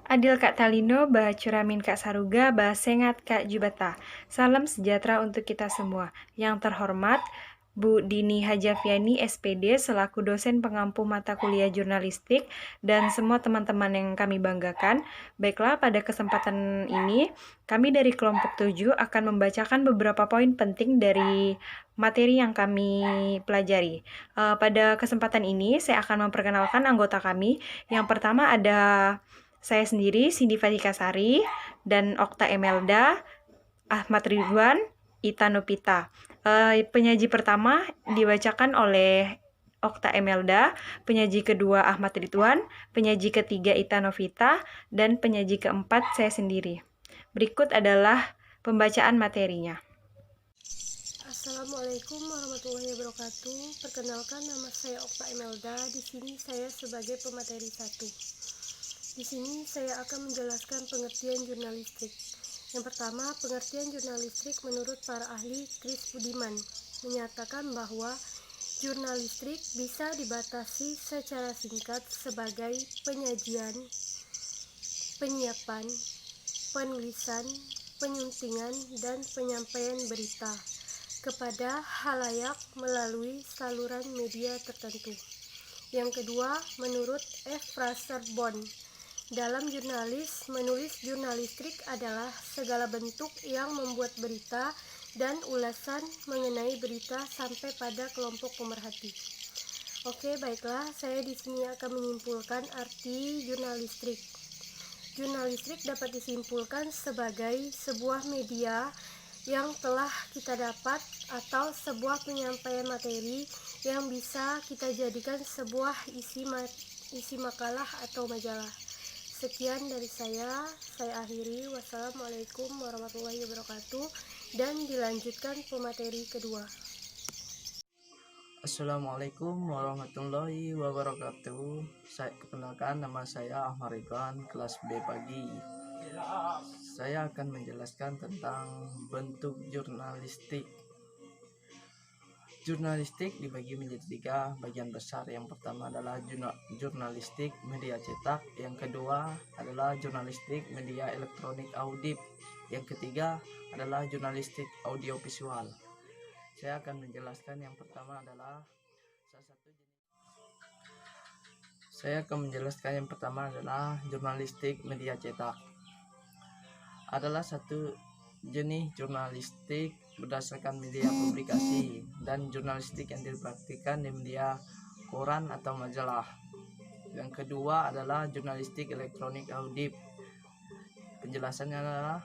Adil Kak Talino, bah Curamin Kak Saruga, bah Sengat Kak Jubata. Salam sejahtera untuk kita semua. Yang terhormat, Bu Dini Hajafiani, SPD, selaku dosen pengampu mata kuliah jurnalistik, dan semua teman-teman yang kami banggakan. Baiklah, pada kesempatan ini, kami dari kelompok 7 akan membacakan beberapa poin penting dari materi yang kami pelajari. Pada kesempatan ini, saya akan memperkenalkan anggota kami. Yang pertama ada saya sendiri, Cindy Fatikasari, dan Okta Emelda, Ahmad Ridwan, Ita Nupita. Penyaji pertama dibacakan oleh Okta Emelda, penyaji kedua Ahmad Ridwan, penyaji ketiga Ita Novita, dan penyaji keempat saya sendiri. Berikut adalah pembacaan materinya. Assalamualaikum warahmatullahi wabarakatuh. Perkenalkan, nama saya Okta Emelda. Di sini saya sebagai pemateri 1. Di sini saya akan menjelaskan pengertian jurnalistik. Yang pertama, pengertian jurnalistik menurut para ahli Kris Budiman menyatakan bahwa jurnalistik bisa dibatasi secara singkat sebagai penyajian, penyiapan, penulisan, penyuntingan, dan penyampaian berita kepada halayak melalui saluran media tertentu. Yang kedua, menurut F. Fraser Bond, dalam menulis jurnalistik adalah segala bentuk yang membuat berita dan ulasan mengenai berita sampai pada kelompok pemerhati. Oke, baiklah, saya di sini akan menyimpulkan arti jurnalistik. Jurnalistik dapat disimpulkan sebagai sebuah media yang telah kita dapat atau sebuah penyampaian materi yang bisa kita jadikan sebuah isi makalah atau majalah. Sekian dari saya akhiri. Wassalamualaikum warahmatullahi wabarakatuh, dan dilanjutkan pemateri kedua. Assalamualaikum warahmatullahi wabarakatuh. Saya perkenalkan, nama saya Ahmad Ridwan, kelas B pagi. Saya akan menjelaskan tentang bentuk jurnalistik. Jurnalistik dibagi menjadi 3 bagian besar. Yang pertama adalah jurnalistik media cetak, yang kedua adalah jurnalistik media elektronik audit, yang ketiga adalah jurnalistik audiovisual. Saya akan menjelaskan yang pertama adalah jurnalistik media cetak. Adalah satu jenis jurnalistik berdasarkan media publikasi dan jurnalistik yang dipraktikkan di media koran atau majalah. Yang kedua adalah jurnalistik elektronik audit. Penjelasannya adalah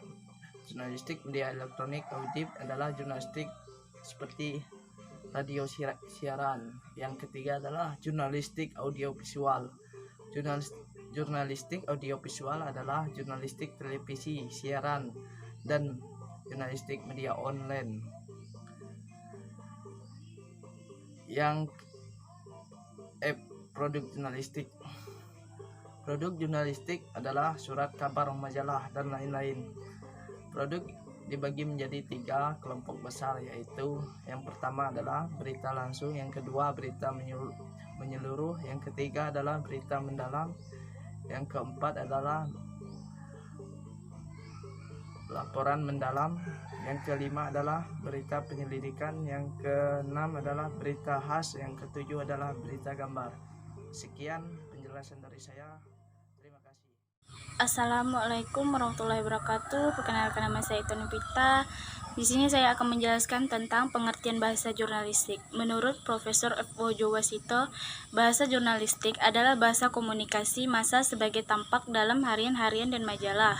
jurnalistik media elektronik audit adalah jurnalistik seperti radio siaran. Yang ketiga adalah jurnalistik audiovisual. Jurnalistik audiovisual adalah jurnalistik televisi, siaran, dan jurnalistik media online. Produk jurnalistik. Produk jurnalistik adalah surat kabar, majalah, dan lain-lain. Produk dibagi menjadi 3 kelompok besar, yaitu yang pertama adalah berita langsung, yang kedua berita menyeluruh, yang ketiga adalah berita mendalam, yang keempat adalah laporan mendalam, yang kelima adalah berita penyelidikan, yang keenam adalah berita khas, yang ketujuh adalah berita gambar. Sekian penjelasan dari saya. Terima kasih. Assalamualaikum warahmatullahi wabarakatuh. Perkenalkan, nama saya Ita Nupita. Di sini saya akan menjelaskan tentang pengertian bahasa jurnalistik. Menurut Profesor F.O. Jowasito, bahasa jurnalistik adalah bahasa komunikasi massa sebagai tampak dalam harian-harian dan majalah.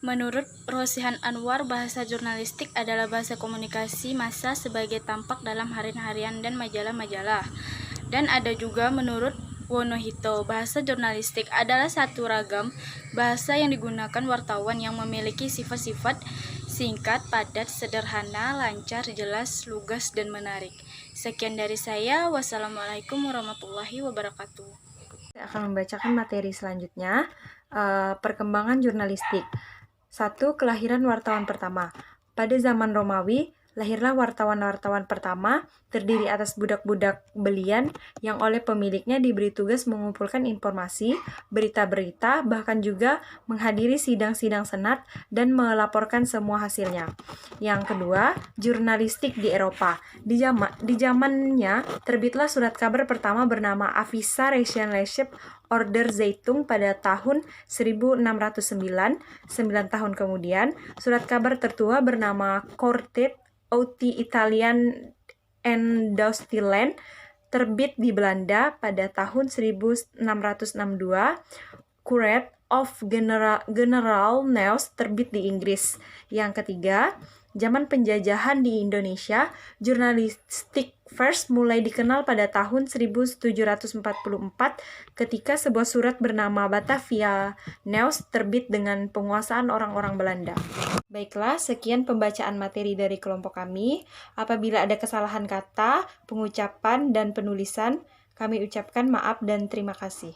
Menurut Rosihan Anwar, bahasa jurnalistik adalah bahasa komunikasi massa sebagai tampak dalam harian-harian dan majalah-majalah. Dan ada juga menurut Wonohito, bahasa jurnalistik adalah satu ragam bahasa yang digunakan wartawan yang memiliki sifat-sifat singkat, padat, sederhana, lancar, jelas, lugas, dan menarik. Sekian dari saya. Wassalamualaikum warahmatullahi wabarakatuh. Saya akan membacakan materi selanjutnya, perkembangan jurnalistik. 1. Kelahiran wartawan pertama. Pada zaman Romawi, Lahirlah wartawan-wartawan pertama, terdiri atas budak-budak belian yang oleh pemiliknya diberi tugas mengumpulkan informasi, berita-berita, bahkan juga menghadiri sidang-sidang senat dan melaporkan semua hasilnya. Yang kedua, jurnalistik di Eropa. Di zamannya, terbitlah surat kabar pertama bernama Avisa Rechtliche Order Zeitung pada tahun 1609. 9 tahun kemudian, surat kabar tertua bernama Corte Outi Italian and Deutschland terbit di Belanda pada tahun 1662. Courant of General News terbit di Inggris. Yang ketiga, zaman penjajahan di Indonesia, jurnalistik vers mulai dikenal pada tahun 1744 ketika sebuah surat bernama Batavia News terbit dengan penguasaan orang-orang Belanda. Baiklah, sekian pembacaan materi dari kelompok kami. Apabila ada kesalahan kata, pengucapan, dan penulisan, kami ucapkan maaf dan terima kasih.